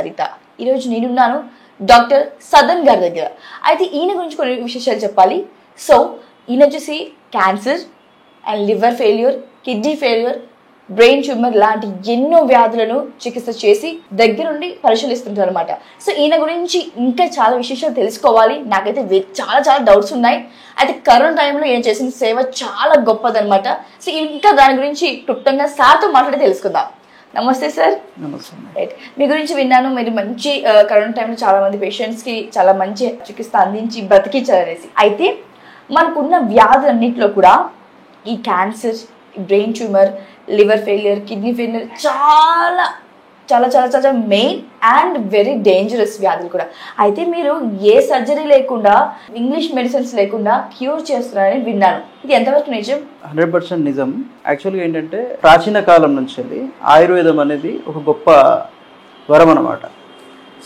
సరిత. ఈరోజు నేనున్నాను డాక్టర్ సదన్ గారి దగ్గర. అయితే ఈయన గురించి కొన్ని విశేషాలు చెప్పాలి. సో ఈయన వచ్చేసి cancer and liver failure, kidney failure, brain tumour లాంటి ఎన్నో వ్యాధులను చికిత్స చేసి దగ్గరుండి పరిశీలిస్తుంటారు అనమాట. సో ఈయన గురించి ఇంకా చాలా విశేషాలు తెలుసుకోవాలి. నాకైతే చాలా డౌట్స్ ఉన్నాయి. అయితే కరోనా టైంలో ఈయన చేసిన సేవ చాలా గొప్పదనమాట. సో ఇంకా దాని గురించి క్లుప్తంగా సార్తో మాట్లాడి తెలుసుకుందాం. నమస్తే సార్. నమస్తే. రైట్, మీ గురించి విన్నాను. మీరు మంచి కరోనా టైంలో చాలా మంది పేషెంట్స్కి చాలా మంచి చికిత్స అందించి బ్రతికించారనేసి. అయితే మనకున్న వ్యాధులన్నింటిలో కూడా ఈ cancer, brain tumour, liver failure, kidney failure చాలా చాలా చాలా చాలా మెయిన్ అండ్ వెరీ డేంజరస్ వ్యాధులు కూడా. అయితే మీరు ఏ సర్జరీ లేకుండా, ఇంగ్లీష్ మెడిసిన్స్ లేకుండా క్యూర్ చేస్తున్నారని విన్నాను. ఇది ఎంతవరకు నిజం? 100% నిజం. యాక్చువల్గా ఏంటంటే ప్రాచీన కాలం నుంచి ఆయుర్వేదం అనేది ఒక గొప్ప వరం అన్నమాట.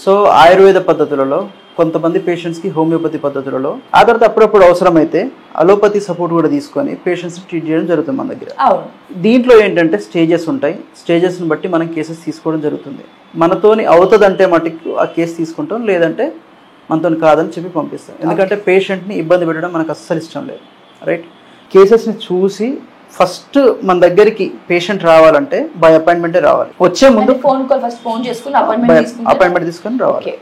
సో ఆయుర్వేద పద్ధతులలో కొంతమంది పేషెంట్స్కి హోమియోపతి పద్ధతులలో, ఆ తర్వాత అప్పుడప్పుడు అవసరమైతే అలోపతి సపోర్ట్ కూడా తీసుకొని పేషెంట్స్ని ట్రీట్ చేయడం జరుగుతుంది మన దగ్గర. దీంట్లో ఏంటంటే స్టేజెస్ ఉంటాయి. స్టేజెస్ని బట్టి మనం కేసెస్ తీసుకోవడం జరుగుతుంది. మనతోని అవుతుందంటే మటుకు ఆ కేసు తీసుకుంటాం, లేదంటే మనతో కాదని చెప్పి పంపిస్తాం. ఎందుకంటే పేషెంట్ని ఇబ్బంది పెట్టడం మనకు అస్సలు ఇష్టం లేదు. రైట్, కేసెస్ని చూసి ఫస్ట్ మన దగ్గరికి పేషెంట్ రావాలంటే బై అపాయింట్మెంటే రావాలి. వచ్చే ముందు అపాయింట్మెంట్ తీసుకొని రావాలి.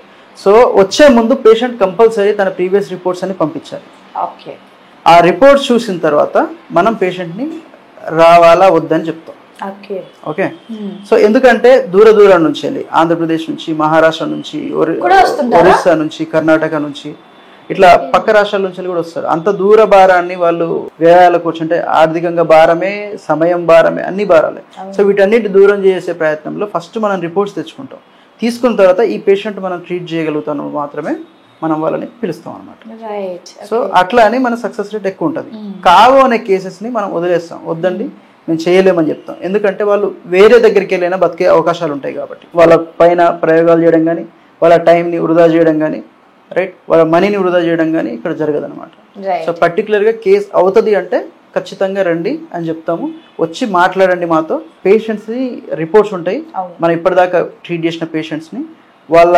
సో వచ్చే ముందు పేషెంట్ కంపల్సరీ తన ప్రీవియస్ రిపోర్ట్స్ అని పంపించాలి. ఆ రిపోర్ట్స్ చూసిన తర్వాత మనం పేషెంట్ని రావాలా వద్దని చెప్తాం. ఓకే, సో ఎందుకంటే దూరం నుంచి వెళ్ళి ఆంధ్రప్రదేశ్ నుంచి, మహారాష్ట్ర నుంచి, ఒరిస్సా నుంచి, కర్ణాటక నుంచి, ఇట్లా పక్క రాష్ట్రాల నుంచి కూడా వస్తారు. అంత దూర భారాన్ని వాళ్ళు వ్యయాలకు వచ్చి, అంటే ఆర్థికంగా భారమే, సమయం భారమే, అన్ని భారాలే. సో వీటన్నిటి దూరం చేసే ప్రయత్నంలో ఫస్ట్ మనం రిపోర్ట్స్ తెచ్చుకుంటాం. తీసుకున్న తర్వాత ఈ పేషెంట్ మనం ట్రీట్ చేయగలుగుతాం మాత్రమే మనం వాళ్ళని పిలుస్తాం అనమాట. సో అట్లా అని మన సక్సెస్ రేట్ ఎక్కువ ఉంటుంది. కావు అనే కేసెస్ని మనం వదిలేస్తాం, వద్దండి మేము చేయలేమని చెప్తాం. ఎందుకంటే వాళ్ళు వేరే దగ్గరికి వెళ్ళైనా బతికే అవకాశాలు ఉంటాయి కాబట్టి. వాళ్ళ పైన ప్రయోగాలు చేయడం కానీ, వాళ్ళ టైంని వృధా చేయడం కానీ, రైట్, వాళ్ళ మనీని వృధా చేయడం కానీ ఇక్కడ జరగదనమాట. సో పర్టికులర్గా కేసు అవుతుంది అంటే ఖచ్చితంగా రండి అని చెప్తాము. వచ్చి మాట్లాడండి మాతో. పేషెంట్స్ని రిపోర్ట్స్ ఉంటాయి, మనం ఇప్పటిదాకా ట్రీట్ చేసిన పేషెంట్స్ని వాళ్ళ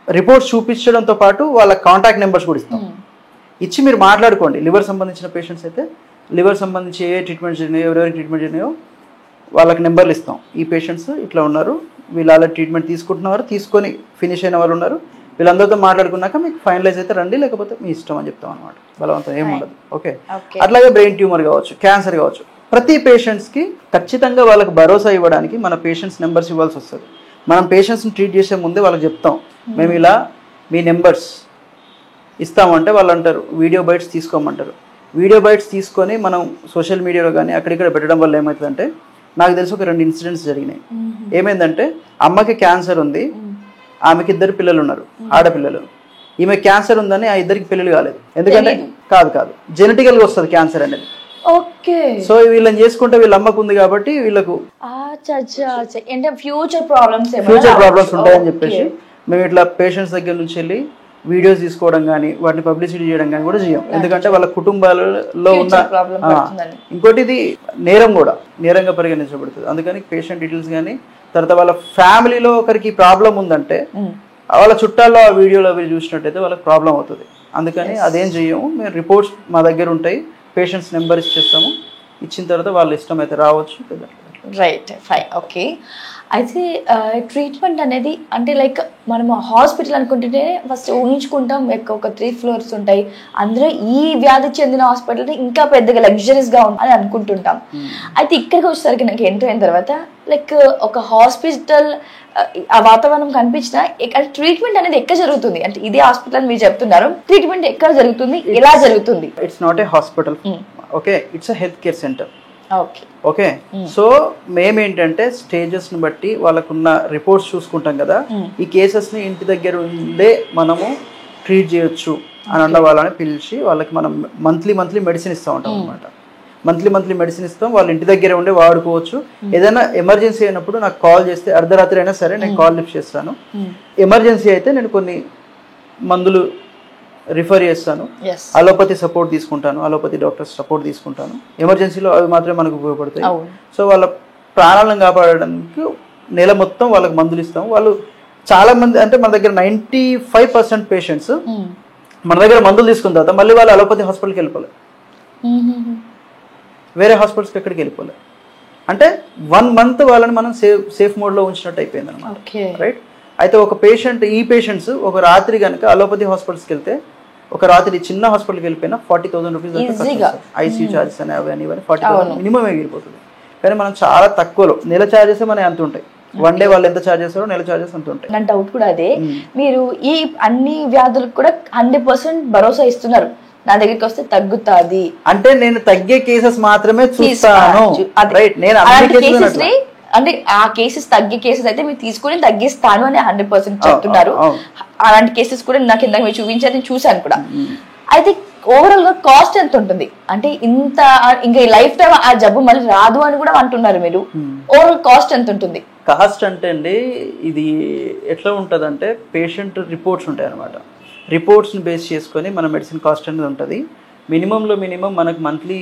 రిపోర్ట్స్ చూపించడంతో పాటు వాళ్ళ కాంటాక్ట్ నెంబర్స్ కూడా ఇస్తాం. ఇచ్చి మీరు మాట్లాడుకోండి. లివర్ సంబంధించిన పేషెంట్స్ అయితే లివర్ సంబంధించి ఏ ట్రీట్మెంట్ జరిగినాయో, ఎవరెవరికి ట్రీట్మెంట్ జరిగినాయో వాళ్ళకి నెంబర్లు ఇస్తాం. ఈ పేషెంట్స్ ఇట్లా ఉన్నారు, వీళ్ళు అలా ట్రీట్మెంట్ తీసుకుంటున్నారు, తీసుకొని ఫినిష్ అయిన వాళ్ళు ఉన్నారు, వీళ్ళందరితో మాట్లాడుకున్నాక మీకు ఫైనలైజ్ అయితే రండి, లేకపోతే మీ ఇష్టం అని చెప్తాం అనమాట. బలవంతం ఏముండదు. ఓకే, అట్లాగే బ్రెయిన్ ట్యూమర్ కావచ్చు, క్యాన్సర్ కావచ్చు, ప్రతి పేషెంట్స్కి ఖచ్చితంగా వాళ్ళకి భరోసా ఇవ్వడానికి మన పేషెంట్స్ నెంబర్స్ ఇవ్వాల్సి వస్తుంది. మనం పేషెంట్స్ని ట్రీట్ చేసే ముందే వాళ్ళకి చెప్తాం, మేము ఇలా మీ నెంబర్స్ ఇస్తామంటే వాళ్ళు అంటారు వీడియో బైట్స్ తీసుకోమంటారు. వీడియో బైట్స్ తీసుకొని మనం సోషల్ మీడియాలో కానీ అక్కడిక్కడ పెట్టడం వల్ల ఏమవుతుందంటే, నాకు తెలిసి ఒక 2 ఇన్సిడెంట్స్ జరిగినాయి. ఏమైందంటే, అమ్మకి క్యాన్సర్ ఉంది, ఆమెకి 2 పిల్లలు ఉన్నారు, ఆడపిల్లలు. ఈమె క్యాన్సర్ ఉందని ఆ 2కి పెళ్ళిళ్ళు కాలేదు. ఎందుకంటే కాదు జెనెటికల్గా వస్తుంది క్యాన్సర్ అనేది. సో వీళ్ళని చేసుకుంటే వీళ్ళ అమ్మకు ఉంది కాబట్టి వీళ్ళకు ఫ్యూచర్ ప్రాబ్లమ్స్ ఉంటాయని చెప్పేసి మేము ఇట్లా పేషెంట్స్ దగ్గర నుంచి వెళ్ళి వీడియోస్ తీసుకోవడం కానీ, వాటిని పబ్లిసిటీ చేయడం కానీ కూడా చేయం. ఎందుకంటే వాళ్ళ కుటుంబాలలో ఉన్న ఇంకోటి ఇది నేరంగా పరిగణించబడుతుంది. అందుకని పేషెంట్ డీటెయిల్స్ కానీ, తర్వాత వాళ్ళ ఫ్యామిలీలో ఒకరికి ప్రాబ్లం ఉందంటే వాళ్ళ చుట్టాల్లో ఆ వీడియోలో అవి చూసినట్టయితే వాళ్ళకి ప్రాబ్లం అవుతుంది. అందుకని అదేం చెయ్యము. మేము రిపోర్ట్స్ మా దగ్గర ఉంటాయి, పేషెంట్స్ నెంబర్ ఇచ్చేస్తాము. ఇచ్చిన తర్వాత వాళ్ళ ఇష్టం అయితే రావచ్చు. Right, fine, okay. అయితే ట్రీట్మెంట్ అనేది అంటే లైక్ మనము హాస్పిటల్ అనుకుంటుంటే ఫస్ట్ ఊహించుకుంటాం, ఒక 3 ఫ్లోర్స్ ఉంటాయి, అందులో ఈ వ్యాధికి చెందిన హాస్పిటల్ ఇంకా పెద్దగా లగ్జరీస్గా అని అనుకుంటుంటాం. అయితే ఇక్కడికి వచ్చేసరికి నాకు ఎంటర్ అయిన తర్వాత లైక్ ఒక హాస్పిటల్ ఆ వాతావరణం కనిపించిన ట్రీట్మెంట్ అనేది ఎక్కడ జరుగుతుంది? అంటే ఇదే హాస్పిటల్ మీరు చెప్తున్నారు, ట్రీట్మెంట్ ఎక్కడ జరుగుతుంది, ఎలా జరుగుతుంది? It's not a hospital, okay, it's a health care centre. Okay, so మేమేంటంటే స్టేజెస్ని బట్టి వాళ్ళకున్న రిపోర్ట్స్ చూసుకుంటాం కదా, ఈ కేసెస్ని ఇంటి దగ్గర ఉండే మనము ట్రీట్ చేయొచ్చు అని అన్న వాళ్ళని పిలిచి వాళ్ళకి మనం మంత్లీ మెడిసిన్ ఇస్తూ ఉంటాం అనమాట. మంత్లీ మెడిసిన్ ఇస్తాం, వాళ్ళు ఇంటి దగ్గరే ఉండే వాడుకోవచ్చు. ఏదైనా ఎమర్జెన్సీ అయినప్పుడు నాకు కాల్ చేస్తే అర్ధరాత్రి అయినా సరే నేను కాల్ లిఫ్ట్ చేస్తాను. ఎమర్జెన్సీ అయితే నేను కొన్ని మందులు రిఫర్ చేస్తాను, అలోపతి సపోర్ట్ తీసుకుంటాను, అలోపతి డాక్టర్స్ సపోర్ట్ తీసుకుంటాను. ఎమర్జెన్సీలో అవి మాత్రమే మనకు ఉపయోగపడతాయి. సో వాళ్ళ ప్రాణాలను కాపాడడానికి నెల మొత్తం వాళ్ళకి మందులు ఇస్తాము. వాళ్ళు చాలా మంది అంటే మన దగ్గర 95% పేషెంట్స్ మన దగ్గర మందులు తీసుకున్న తర్వాత మళ్ళీ వాళ్ళు అలోపతి హాస్పిటల్కి వెళ్ళిపోలేదు, వేరే హాస్పిటల్స్కి ఎక్కడికి వెళ్ళిపోలేదు. అంటే 1 month వాళ్ళని మనం సేఫ్ మోడ్లో ఉంచినట్టు అయిపోయింది అనమాట. రైట్. అయితే ఈ పేషెంట్స్ ఒక రాత్రి కనుక అలోపతి హాస్పిటల్స్కి వెళ్తే, ఒక రాత్రి చిన్న హాస్పిటల్కి వెళ్ళిపోయినా 40,000 రూపీస్ ఐసీయూ చార్జెస్ అని అవన్నీ 40,000 మినిమం ఎగిరిపోతుంది. కానీ మనం చాలా తక్కువలో నెల చార్జెస్ మనకి ఎంత ఉంటాయి, 1 day వాళ్ళు ఎంత చార్జ్ చేస్తారో నెల చార్జెస్ అంత ఉంటాయి. నా డౌట్ కూడా అదే, మీరు ఈ అన్ని వ్యాధులకు కూడా 100% భరోసా ఇస్తున్నారు, నా దగ్గరికి వస్తే తగ్గుతాది అంటే నేను తగ్గే కేసెస్ మాత్రమే చూస్తాను. అంటే ఆ కేసెస్ తగ్గే కేసెస్ అయితే మీరు తీసుకుని తగ్గిస్తాను అని 100% చెప్తున్నారు. అలాంటి కేసెస్ కూడా నాకు ఇందాక మీరు చూపించారు, నేను చూసాను కూడా. అయితే ఓవరాల్ గా కాస్ట్ ఎంత ఉంటుంది? అంటే ఇంత ఇంకా లైఫ్ టైం ఆ జబ్బు మళ్ళీ రాదు అని కూడా అంటున్నారు మీరు. ఓవరాల్ కాస్ట్ ఎంత ఉంటుంది? కాస్ట్ అంటే అండి, ఇది ఎట్లా ఉంటుంది అంటే పేషెంట్ రిపోర్ట్స్ ఉంటాయి అనమాట. రిపోర్ట్స్ని బేస్ చేసుకొని మన మెడిసిన్ కాస్ట్ అనేది ఉంటుంది. మినిమంలో మినిమం మనకు మంత్లీ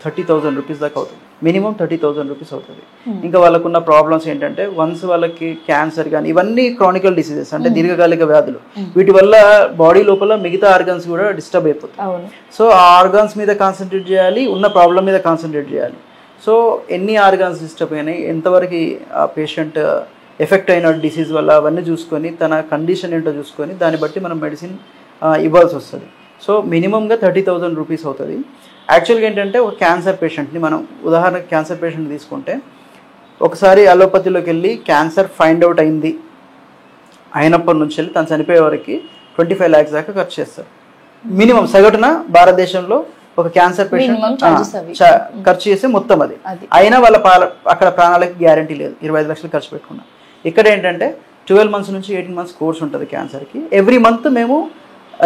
30,000 రూపీస్ దాకా అవుతుంది. మినిమం 30,000 రూపీస్ అవుతుంది. ఇంకా వాళ్ళకున్న ప్రాబ్లమ్స్ ఏంటంటే, వన్స్ వాళ్ళకి క్యాన్సర్ కానీ ఇవన్నీ క్రానికల్ డిసీజెస్ అంటే దీర్ఘకాలిక వ్యాధులు, వీటి వల్ల బాడీ లోపల మిగతా ఆర్గన్స్ కూడా డిస్టర్బ్ అయిపోతాయి. సో ఆ ఆర్గన్స్ మీద కాన్సన్ట్రేట్ చేయాలి, ఉన్న ప్రాబ్లం మీద కాన్సన్ట్రేట్ చేయాలి. సో ఎన్ని ఆర్గన్స్ డిస్టర్బ్ అయినాయి, ఎంతవరకు ఆ పేషెంట్ ఎఫెక్ట్ అయిన డిసీజ్ వల్ల అవన్నీ చూసుకొని తన కండిషన్ ఏంటో చూసుకొని దాన్ని బట్టి మనం మెడిసిన్ ఇవ్వాల్సి వస్తుంది. సో మినిమంగా 30,000 రూపీస్ అవుతుంది. యాక్చువల్గా ఏంటంటే ఒక క్యాన్సర్ పేషెంట్ని మనం ఉదాహరణకు క్యాన్సర్ పేషెంట్ తీసుకుంటే, ఒకసారి అలోపతిలోకి వెళ్ళి క్యాన్సర్ ఫైండ్ అవుట్ అయినప్పటి నుంచి వెళ్ళి తను చనిపోయే వరకు 25 lakhs దాకా ఖర్చు చేస్తారు మినిమం. సగటున భారతదేశంలో ఒక క్యాన్సర్ పేషెంట్ ఖర్చు చేసే మొత్తం అది. అయినా వాళ్ళ అక్కడ ప్రాణాలకి గ్యారంటీ లేదు, 25 లక్షలు ఖర్చు పెట్టుకున్నా. ఇక్కడ ఏంటంటే 12 months నుంచి 18 months కోర్స్ ఉంటుంది క్యాన్సర్కి. ఎవ్రీ మంత్ మేము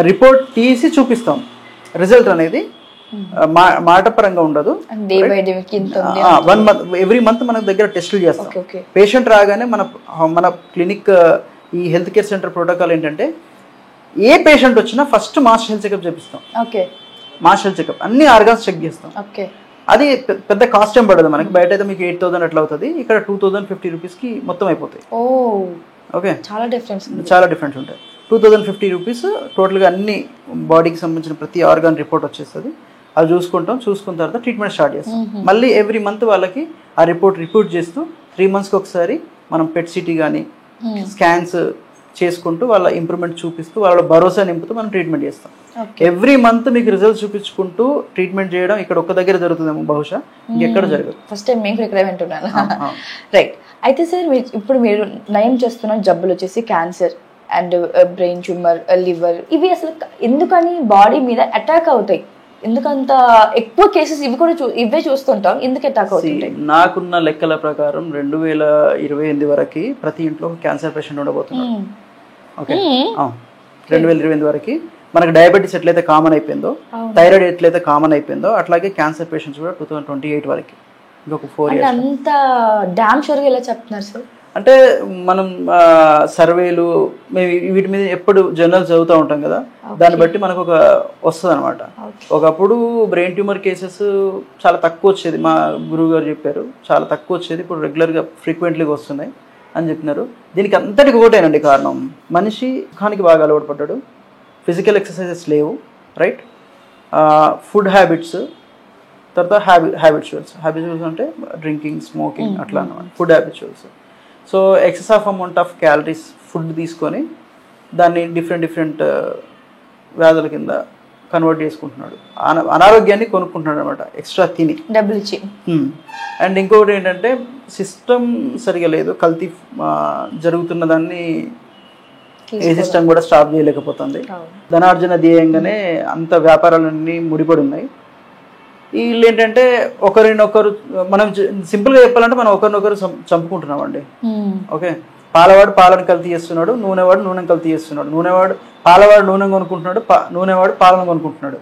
రిపోర్ట్ తీసి చూపిస్తాం. రిజల్ట్ అనేది మాట పరంగా ఉండదు. 1 month ఎవ్రీ మంత్ మన దగ్గర టెస్టులు చేస్తాం. పేషెంట్ రాగానే మన క్లినిక్ ఈ హెల్త్ కేర్ సెంటర్ ప్రోటోకాల్ ఏంటంటే, ఏ పేషెంట్ వచ్చినా ఫస్ట్ మాస్ హెల్త్ చెకప్ చేపిస్తాం. మాస్ హెల్త్ చెకప్ అన్ని ఆర్గాన్స్ చెక్ చేస్తాం. అది పెద్ద కాస్ట్ ఏం పడదు మనకి. బయట అయితే మీకు 8,000 అట్లా అవుతుంది, ఇక్కడ 2,050 రూపీస్కి మొత్తం అయిపోతాయి. ఓకే, చాలా డిఫరెన్స్ ఉంటాయి. 2,050 రూపీస్ టోటల్గా అన్ని బాడీకి సంబంధించిన ప్రతి ఆర్గాన్ రిపోర్ట్ వచ్చేస్తుంది. అది చూసుకున్న తర్వాత ట్రీట్మెంట్ స్టార్ట్ చేస్తాం. మళ్ళీ ఎవ్రీ మంత్ వాళ్ళకి ఆ రిపోర్ట్ చేస్తూ 3 monthsకి ఒకసారి మనం పెట్ సిటీ కానీ స్కాన్స్ చేసుకుంటూ వాళ్ళ ఇంప్రూవ్మెంట్ చూపిస్తూ వాళ్ళ భరోసా నింపుతూ మనం ట్రీట్మెంట్ చేస్తాం. ఎవ్రీ మంత్ మీకు రిజల్ట్స్ చూపించుకుంటూ ట్రీట్మెంట్ చేయడం ఇక్కడ ఒక్క దగ్గర జరుగుతుందేమో, బహుశా ఇంకెక్కడ జరగదు. ఫస్ట్ టైం మేము ఇక్కడ వింటున్నాను. రైట్. అయితే సార్ ఇప్పుడు మీరు నయం చేస్తున్న జబ్బులు వచ్చేసి cancer and brain tumour, liver, ఇవి అసలు ఎందుకని బాడీ మీద అటాక్ అవుతాయి? ఎందుకంత ఎక్కువ కేసెస్ ఇవే చూస్తుంటాం, ఎందుకు అటాక్ అవుతుంటాయి? నాకున్న లెక్కల ప్రకారం 2028 వరకు ప్రతి ఇంట్లో క్యాన్సర్ పేషెంట్ ఉండబోతున్నారు. ఓకే, 2028 వరకు మనకు డయాబెటీస్ ఎట్లయితే కామన్ అయిపోయిందో, థైరాయిడ్ ఎట్లయితే కామన్ అయిపోయిందో, అట్లాగే క్యాన్సర్ పేషెంట్స్ కూడా 2028 వరకు, ఇంకొక 4 years. అంత డామ్ షూర్గా ఎలా చెప్తున్నారు సార్? అంటే మనం సర్వేలు వీటి మీద ఎప్పుడు జర్నల్స్ చదువుతూ ఉంటాం కదా, దాన్ని బట్టి మనకు ఒక వస్తుంది అనమాట. ఒకప్పుడు బ్రెయిన్ ట్యూమర్ కేసెస్ చాలా తక్కువ వచ్చేది, మా గురువు గారు చెప్పారు, చాలా తక్కువ వచ్చేది. ఇప్పుడు రెగ్యులర్గా ఫ్రీక్వెంట్లీగా వస్తున్నాయి అని చెప్పినారు. దీనికి అంతటికి ఒకటేనండి కారణం, మనిషి సుఖానికి బాగా అలవాటు పడ్డాడు, ఫిజికల్ ఎక్సర్సైజెస్ లేవు, రైట్, ఫుడ్ హ్యాబిట్స్, తర్వాత హ్యాబిచువల్స్ అంటే డ్రింకింగ్, స్మోకింగ్ అట్లా అన్నమాట, food habituals. So excess of amount of calories food తీసుకొని దాన్ని డిఫరెంట్ వ్యాధుల కింద కన్వర్ట్ చేసుకుంటున్నాడు, అనారోగ్యాన్ని కొనుక్కుంటున్నాడు అనమాట, ఎక్స్ట్రా తిని డబ్బులు ఇచ్చి. అండ్ ఇంకొకటి ఏంటంటే సిస్టమ్ సరిగా లేదు, కల్తీ జరుగుతున్న దాన్ని ఏ సిస్టమ్ కూడా స్టాప్ చేయలేకపోతుంది. ధనార్జన ధ్యేయంగానే అంత వ్యాపారాలన్నీ ముడిపడి ఉన్నాయి. వీళ్ళు ఏంటంటే ఒకరినొకరు, మనం సింపుల్గా చెప్పాలంటే మనం ఒకరినొకరు చంపుకుంటున్నామండి. ఓకే, పాలవాడు పాలను కల్తీ చేస్తున్నాడు, నూనెవాడు నూనె కల్తీ చేస్తున్నాడు, పాలవాడు నూనె కొనుక్కుంటున్నాడు, నూనెవాడు పాలను కొనుక్కుంటున్నాడు,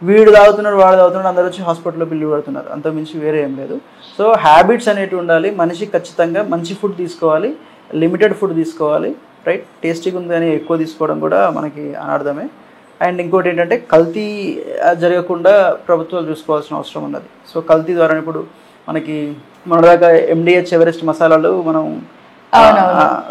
వీడు తాగుతున్నాడు వాడు తాగుతున్నాడు, అందరూ వచ్చి హాస్పిటల్లో బిల్లు పెడుతున్నారు, అంతకుమించి వేరే ఏం లేదు. సో హ్యాబిట్స్ అనేవి ఉండాలి, మనిషి ఖచ్చితంగా మంచి ఫుడ్ తీసుకోవాలి, లిమిటెడ్ ఫుడ్ తీసుకోవాలి, రైట్. టేస్టీగా ఉందని ఎక్కువ తీసుకోవడం కూడా మనకి అనర్థమే. అండ్ ఇంకోటి ఏంటంటే కల్తీ జరగకుండా ప్రభుత్వాలు చూసుకోవాల్సిన అవసరం ఉన్నది. సో కల్తీ ద్వారా ఇప్పుడు మనకి మన దాకా MDH ఎవరెస్ట్ మసాలాలు మనం,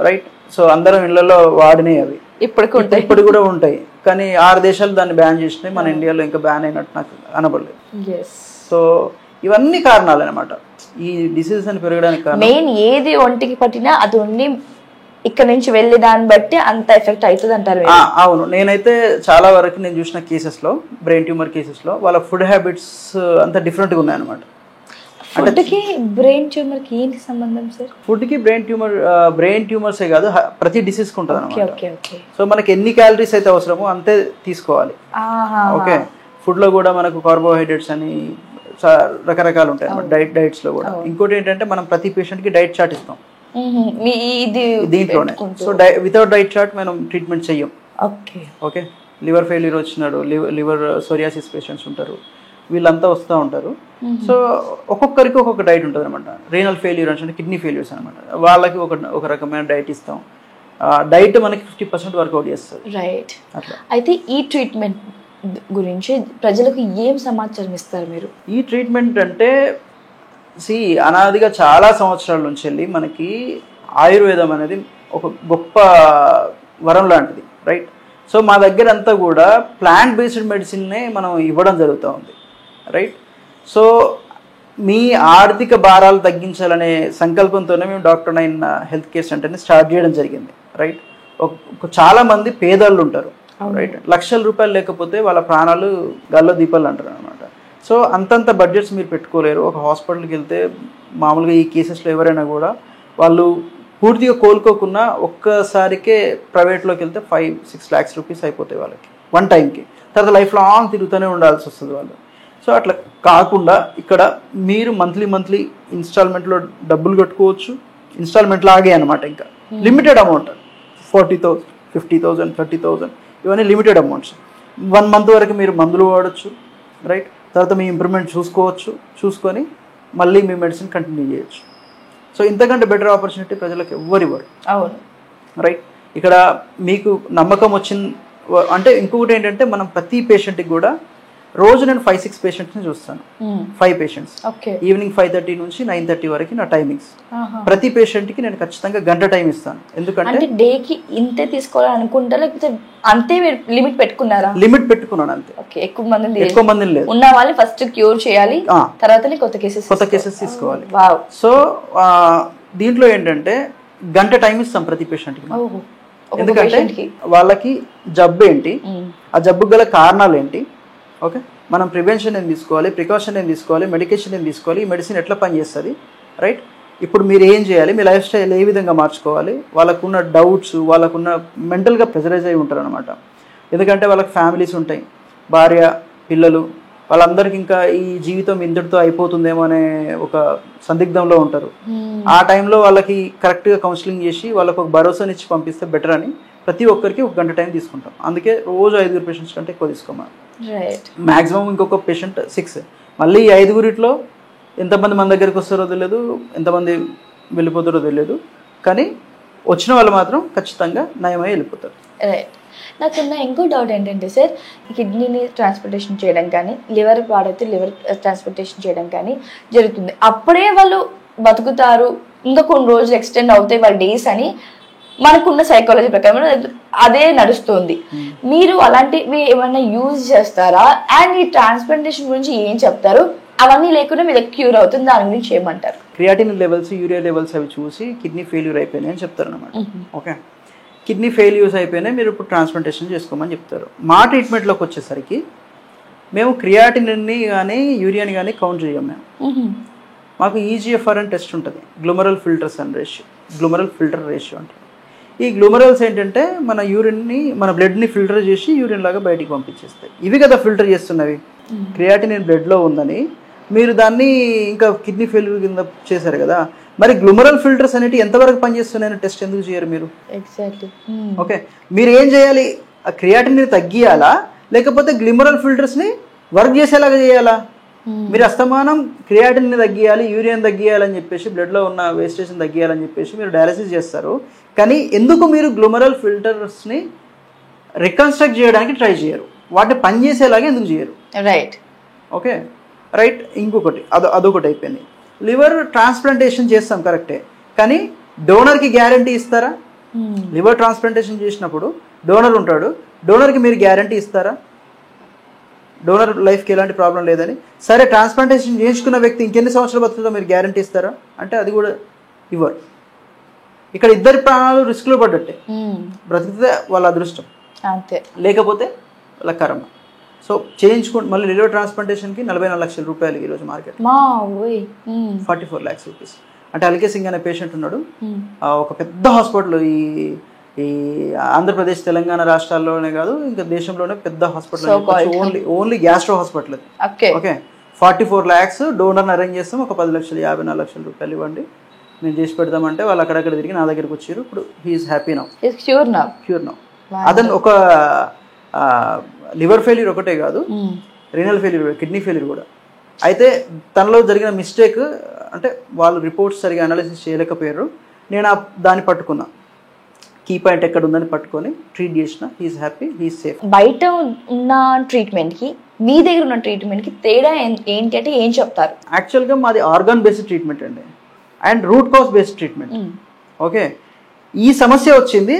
రైట్, సో అందరం ఇళ్లలో వాడినాయి అవి, ఇప్పుడు కూడా ఉంటాయి. కానీ 6 దేశాలు దాన్ని బ్యాన్ చేసినాయి, మన ఇండియాలో ఇంకా బ్యాన్ అయినట్టు నాకు అనబడలేదు. సో ఇవన్నీ కారణాలు అనమాట ఈ డిసీజెస్ అని పెరగడానికి కారణం. మెయిన్ ఏది ఒంటికి పట్టినా అది ఉండి ఇక్కడ నుంచి వెళ్ళే దాన్ని బట్టి అంత ఎఫెక్ట్ అవుతుంది అంటారు. అవును, నేనైతే చాలా వరకు నేను చూసిన కేసెస్లో, బ్రెయిన్ ట్యూమర్ కేసెస్లో వాళ్ళ ఫుడ్ హ్యాబిట్స్ అంత డిఫరెంట్గా ఉన్నాయన్నమాట. ఫుడ్కి బ్రెయిన్ ట్యూమర్కి ఏంటి సంబంధం సార్? ఫుడ్కి బ్రెయిన్ ట్యూమర్సే కాదు, ప్రతి డిసీజ్కి ఉంటుంది అనమాట. సో మనకి ఎన్ని క్యాలరీస్ అయితే అవసరమో అంతే తీసుకోవాలి. ఓకే, ఫుడ్లో కూడా మనకు కార్బోహైడ్రేట్స్ అని రకరకాలు ఉంటాయి అన్నమాట డైట్స్లో కూడా. ఇంకోటి ఏంటంటే మనం ప్రతి పేషెంట్కి డైట్ చార్ట్ ఇస్తాం దీంట్లోనే. సో వితౌట్ డైట్ చార్ట్ మనం ట్రీట్మెంట్ చెయ్యం. ఓకే, లివర్ ఫెయిల్యూర్ వచ్చినాడు, లివర్ సోరియాసిస్ పేషెంట్స్ ఉంటారు, వీళ్ళంతా వస్తూ ఉంటారు. సో ఒక్కొక్కరికి ఒక్కొక్క డైట్ ఉంటుంది అనమాట. రీనల్ ఫెయిల్యూర్ అంటే కిడ్నీ ఫెయిల్యూర్స్ అనమాట, వాళ్ళకి ఒక రకమైన డైట్ ఇస్తాం. డైట్ మనకి 50% వర్కౌట్ చేస్తుంది. రైట్. అయితే ఈ ట్రీట్మెంట్ గురించి ప్రజలకు ఏం సమాచారం ఇస్తారు మీరు? ఈ ట్రీట్మెంట్ అంటే అనాదిగా చాలా సంవత్సరాల నుంచి వెళ్ళి మనకి ఆయుర్వేదం అనేది ఒక గొప్ప వరం లాంటిది, రైట్. సో మా దగ్గర అంతా కూడా ప్లాంట్ బేస్డ్ మెడిసిన్నే మనం ఇవ్వడం జరుగుతూ ఉంది, రైట్. సో మీ ఆర్థిక భారాలు తగ్గించాలనే సంకల్పంతోనే మేము డాక్టర్ 9 హెల్త్ కేర్ సెంటర్ని స్టార్ట్ చేయడం జరిగింది, రైట్. చాలామంది పేదళ్ళు ఉంటారు, రైట్. లక్షల రూపాయలు లేకపోతే వాళ్ళ ప్రాణాలు గాల్లో దీపాలు అంటారు అనమాట. సో అంతంత బడ్జెట్స్ మీరు పెట్టుకోలేరు. ఒక హాస్పిటల్కి వెళ్తే మామూలుగా ఈ కేసెస్లో ఎవరైనా కూడా వాళ్ళు పూర్తిగా కోలుకోకుండా ఒక్కసారికే ప్రైవేట్లోకి వెళ్తే 5-6 lakhs రూపీస్ అయిపోతాయి వాళ్ళకి వన్ టైంకి. తర్వాత లైఫ్ లాంగ్ తిరుగుతూనే ఉండాల్సి వస్తుంది వాళ్ళు. సో అట్లా కాకుండా ఇక్కడ మీరు మంత్లీ ఇన్స్టాల్మెంట్లో డబ్బులు కట్టుకోవచ్చు. ఇన్స్టాల్మెంట్ లాగే అనమాట, ఇంకా లిమిటెడ్ అమౌంట్ 40,000, 50,000, 30,000 ఇవన్నీ లిమిటెడ్ అమౌంట్స్. 1 month వరకు మీరు మందులు వాడచ్చు, రైట్. తర్వాత మీ ఇంప్రూవ్మెంట్ చూసుకొని మళ్ళీ మీ మెడిసిన్ కంటిన్యూ చేయొచ్చు. సో ఇంతకంటే బెటర్ ఆపర్చునిటీ ప్రజలకు ఎవ్వరు ఇవ్వరు. అవును, రైట్. ఇక్కడ మీకు నమ్మకం వచ్చింది అంటే ఇంకొకటి ఏంటంటే మనం ప్రతి పేషెంట్కి కూడా రోజు నేను 5-6 పేషెంట్స్ని చూస్తాను. 5 పేషెంట్స్, ఈవినింగ్ 5:30 నుంచి 9:30 వరకు నా టైమింగ్స్. ప్రతి పేషెంట్కి నేను ఖచ్చితంగా గంట టైం ఇస్తాను. ఎందుకంటే డేకి ఇంతే తీసుకోవాలని అనుకుంటా, లేకపోతే అంతే లిమిట్ పెట్టుకున్నారా? లిమిట్ పెట్టుకున్నాను అంతే. ఎక్కువ మంది లేదు, ఉన్న వాళ్ళని ఫస్ట్ క్యూర్ చేయాలి, తర్వాత కొత్త కేసెస్ తీసుకోవాలి. సో దీంట్లో ఏంటంటే గంట టైం ఇస్తాం ప్రతి పేషెంట్కి. ఎందుకంటే వాళ్ళకి జబ్బు ఏంటి, ఆ జబ్బు గల కారణాలు ఏంటి, ఓకే, మనం ప్రివెన్షన్ ఏం తీసుకోవాలి, ప్రికాషన్ ఏం తీసుకోవాలి, మెడికేషన్ ఏం తీసుకోవాలి, ఈ మెడిసిన్ ఎట్లా పనిచేస్తుంది, రైట్. ఇప్పుడు మీరు ఏం చేయాలి, మీ లైఫ్ స్టైల్ ఏ విధంగా మార్చుకోవాలి, వాళ్ళకున్న డౌట్స్, వాళ్ళకున్న మెంటల్గా ప్రెజరైజ్ అయి ఉంటారు అనమాట. ఎందుకంటే వాళ్ళకి ఫ్యామిలీస్ ఉంటాయి, భార్య పిల్లలు, వాళ్ళందరికీ ఇంకా ఈ జీవితం ఇంతటితో అయిపోతుందేమో అనే ఒక సందిగ్ధంలో ఉంటారు. ఆ టైంలో వాళ్ళకి కరెక్ట్గా కౌన్సిలింగ్ చేసి వాళ్ళకు ఒక భరోసానిచ్చి పంపిస్తే బెటర్ అని ప్రతి ఒక్కరికి ఒక గంట టైం తీసుకుంటాం. అందుకే రోజు 5 పేషెంట్స్ కంటే ఎక్కువ తీసుకోమా. మ్యాక్సిమం ఇంకొక పేషెంట్ 6. మళ్ళీ ఈ 5 ఎంతమంది మన దగ్గరికి వస్తారో తెలియదు, ఎంతమంది వెళ్ళిపోతారో తెలియదు, కానీ వచ్చిన వాళ్ళు మాత్రం ఖచ్చితంగా నయమై వెళ్ళిపోతారు. రైట్. నాకున్న ఇంకో డౌట్ ఏంటంటే సార్, కిడ్నీని ట్రాన్స్ప్లాంటేషన్ చేయడం కానీ, లివర్ పాడైతే లివర్ ట్రాన్స్ప్లాంటేషన్ చేయడం కానీ జరుగుతుంది. అప్పుడే వాళ్ళు బతుకుతారు, ఇంకా కొన్ని రోజులు ఎక్స్టెండ్ అవుతాయి వాళ్ళ డేస్ అని మనకున్న సైకాలజీ ప్రకారం అదే నడుస్తుంది. మీరు అలాంటివి ఏమైనా యూజ్ చేస్తారా? అండ్ ఈ ట్రాన్స్ప్లాంటేషన్ గురించి ఏం చెప్తారు? అవన్నీ లేకుండా మీరు క్యూర్ అవుతుంది, దాని గురించి ఏమంటారు? క్రియాటిన్ లెవెల్స్, యూరియా లెవెల్స్ అవి చూసి కిడ్నీ ఫెయిల్యూర్ అయిపోయినాయి అని చెప్తారు అనమాట. ఓకే, కిడ్నీ ఫెయిల్యూర్స్ అయిపోయినాయి, మీరు ఇప్పుడు ట్రాన్స్ప్లాంటేషన్ చేసుకోమని చెప్తారు. మా ట్రీట్మెంట్లోకి వచ్చేసరికి మేము క్రియాటిన్ని కానీ యూరియాని కానీ కౌంట్ చేయం. మాకు EGFR అని టెస్ట్ ఉంటుంది, గ్లోమరల్ ఫిల్టర్ రేషియో అంటే. ఈ గ్లోమరల్స్ ఏంటంటే మన యూరిన్ని, మన బ్లడ్ని ఫిల్టర్ చేసి యూరిన్ లాగా బయటికి పంపించేస్తాయి. ఇవి కదా ఫిల్టర్ చేస్తున్నవి. క్రియాటిన్ బ్లడ్లో ఉందని మీరు దాన్ని ఇంకా కిడ్నీ ఫెయిల్యూర్ కింద చేశారు కదా. మరి గ్లోమరల్ ఫిల్టర్స్ అనేవి ఎంతవరకు పనిచేస్తున్నాయని టెస్ట్ ఎందుకు చేయరు మీరు? ఎగ్జాక్ట్లీ. ఓకే, మీరు ఏం చేయాలి, ఆ క్రియాటిన్ని తగ్గియాలా లేకపోతే గ్లోమరల్ ఫిల్టర్స్ని వర్క్ చేసేలాగా చేయాలా? మీరు అస్తమానం క్రియాటిన్ని తగ్గియాలి, యూరియాని తగ్గియాలని చెప్పేసి, బ్లడ్లో ఉన్న వేస్టేజ్ని తగ్గియాలని చెప్పేసి మీరు డయాలసిస్ చేస్తారు. కానీ ఎందుకు మీరు గ్లోమరల్ ఫిల్టర్స్ని రికన్స్ట్రక్ట్ చేయడానికి ట్రై చేయరు? వాటిని పనిచేసేలాగా ఎందుకు చేయరు? రైట్. Okay, right. ఇంకొకటి అదొకటి అయిపోయింది. లివర్ ట్రాన్స్ప్లాంటేషన్ చేస్తాం కరెక్టే, కానీ డోనర్కి గ్యారంటీ ఇస్తారా? లివర్ ట్రాన్స్ప్లాంటేషన్ చేసినప్పుడు డోనర్ ఉంటాడు, డోనర్కి మీరు గ్యారంటీ ఇస్తారా డోనర్ లైఫ్కి ఎలాంటి ప్రాబ్లం లేదని? సరే ట్రాన్స్ప్లాంటేషన్ చేయించుకున్న వ్యక్తి ఇంకెన్ని సంవత్సరాలు బతుకుతుందో మీరు గ్యారంటీ ఇస్తారా అంటే అది కూడా ఇవ్వరు. ఇక్కడ ఇద్దరి ప్రాణాలు రిస్క్లో పడ్డట్టే, బ్రతికితే వాళ్ళ అదృష్టం అంతే, లేకపోతే వాళ్ళ కర్మ. సో చేయించుకోండి. మళ్ళీ లివర్ ట్రాన్స్ప్లాంటేషన్కి 44 లక్షల రూపాయలు ఈరోజు మార్కెట్, 44 lakhs రూపీస్. అంటే అల్కే సింగ్ అనే పేషెంట్ ఉన్నాడు, ఒక పెద్ద హాస్పిటల్, ఈ ఆంధ్రప్రదేశ్ తెలంగాణ రాష్ట్రాల్లోనే కాదు ఇంకా దేశంలోనే పెద్ద హాస్పిటల్, ఓన్లీ గ్యాస్ట్రో హాస్పిటల్ అది. ఓకే 44 lakhs డోనర్ని అరేంజ్ చేస్తాం, ఒక 10 లక్షలు 54 లక్షల రూపాయలు ఇవ్వండి నేను చేసి పెడదామంటే వాళ్ళు అక్కడక్కడ తిరిగి నా దగ్గరికి వచ్చారు. ఇప్పుడు he's happy now, cure now. అతను ఒక లివర్ ఫెయిల్యూర్ ఒకటే కాదు, రీనల్ ఫెయిల్యూర్, కిడ్నీ ఫెయిల్యూర్ కూడా. అయితే తనలో జరిగిన మిస్టేక్ అంటే వాళ్ళు రిపోర్ట్స్ సరిగా అనాలిసిస్ చేయలేకపోయారు. నేను దాన్ని పట్టుకున్నా, కీ పాయింట్ ఎక్కడ ఉందని పట్టుకొని ట్రీట్ చేసిన. He's happy, he's safe. బయట ఉన్న ట్రీట్మెంట్కి మీ దగ్గర ఉన్న ట్రీట్మెంట్కి తేడా ఏంటి అంటే ఏం చెప్తారు? యాక్చువల్గా మాది ఆర్గాన్ బేస్డ్ ట్రీట్మెంట్ అండి, and root cause based treatment. Okay, ఈ సమస్య వచ్చింది,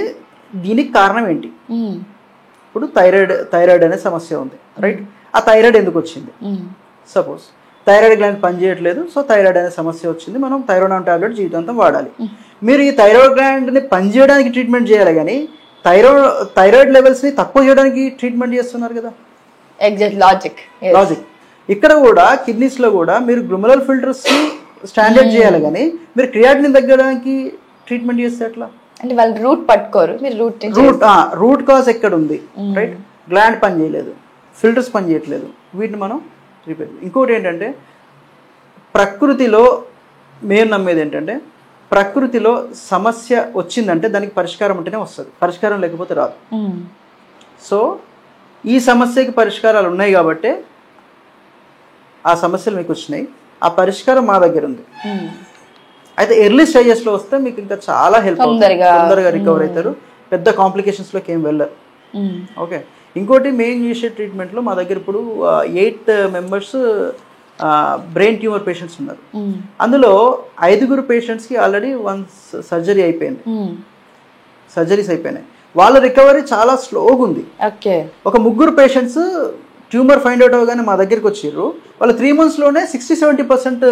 దీనికి కారణం ఏంటి? ఇప్పుడు థైరాయిడ్ అనే సమస్య ఉంది, రైట్? ఆ థైరాయిడ్ ఎందుకు వచ్చింది? సపోజ్ థైరాయిడ్ గ్లాండ్ పనిచేయట్లేదు, సో థైరాయిడ్ అనే సమస్య వచ్చింది, మనం థైరోనాన్ టాబ్లెట్ జీవితాంతం వాడాలి. మీరు ఈ థైరాయిడ్ గ్లాండ్ని పనిచేయడానికి ట్రీట్మెంట్ చేయాలి, కానీ థైరాయిడ్ లెవెల్స్ని తక్కువ చేయడానికి ట్రీట్మెంట్ చేస్తున్నారు కదా. Exact logic. ఇక్కడ కూడా కిడ్నీస్లో కూడా మీరు గ్లూమరల్ ఫిల్టర్స్ని స్టాండర్డ్ చేయాలి, కానీ మీరు క్రియాటినిన్ తగ్గడానికి ట్రీట్మెంట్ చేస్తే ఎట్లా? అంటే వాళ్ళు రూట్ పట్టుకోరు, మీరు రూట్ కాజ్ ఎక్కడ ఉంది, రైట్? గ్లాండ్ పని చేయలేదు, ఫిల్టర్స్ పని చేయట్లేదు, వీటిని మనం రిపేర్. ఇంకోటి ఏంటంటే ప్రకృతిలో మేము నమ్మేది ఏంటంటే ప్రకృతిలో సమస్య వచ్చిందంటే దానికి పరిష్కారం ఉంటేనే వస్తుంది, పరిష్కారం లేకపోతే రాదు. సో ఈ సమస్యకి పరిష్కారాలు ఉన్నాయి కాబట్టి ఆ సమస్యలు మీకు వచ్చినాయి, ఆ పరిష్కారం మా దగ్గర ఉంది. అయితే ఎర్లీ స్టేజెస్లో వస్తే మీకు ఇంకా చాలా హెల్ప్, తొందరగా రికవర్ అవుతారు, పెద్ద కాంప్లికేషన్స్లోకి ఏం వెళ్ళరు. ఓకే, ఇంకోటి మెయిన్ చేసే ట్రీట్మెంట్లో మా దగ్గర ఇప్పుడు 8 members బ్రెయిన్ ట్యూమర్ పేషెంట్స్ ఉన్నారు. అందులో 5 పేషెంట్స్కి ఆల్రెడీ వన్స్ సర్జరీస్ అయిపోయినాయి, వాళ్ళ రికవరీ చాలా స్లోగా ఉంది. ఒక 3 పేషెంట్స్ ట్యూమర్ ఫైండ్ అవుట్ అవగానే మా దగ్గరికి వచ్చారు, వాళ్ళు 3 monthsలోనే 60-70%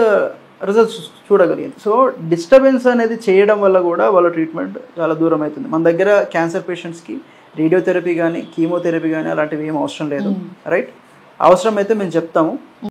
రిజల్ట్స్ చూడగలిగింది. సో డిస్టర్బెన్స్ అనేది చేయడం వల్ల కూడా వాళ్ళ ట్రీట్మెంట్ చాలా దూరం అవుతుంది. మన దగ్గర క్యాన్సర్ పేషెంట్స్కి రేడియోథెరపీ కానీ కీమోథెరపీ కానీ అలాంటివి ఏం అవసరం లేదు, రైట్? అవసరం అయితే మేము చెప్తాము.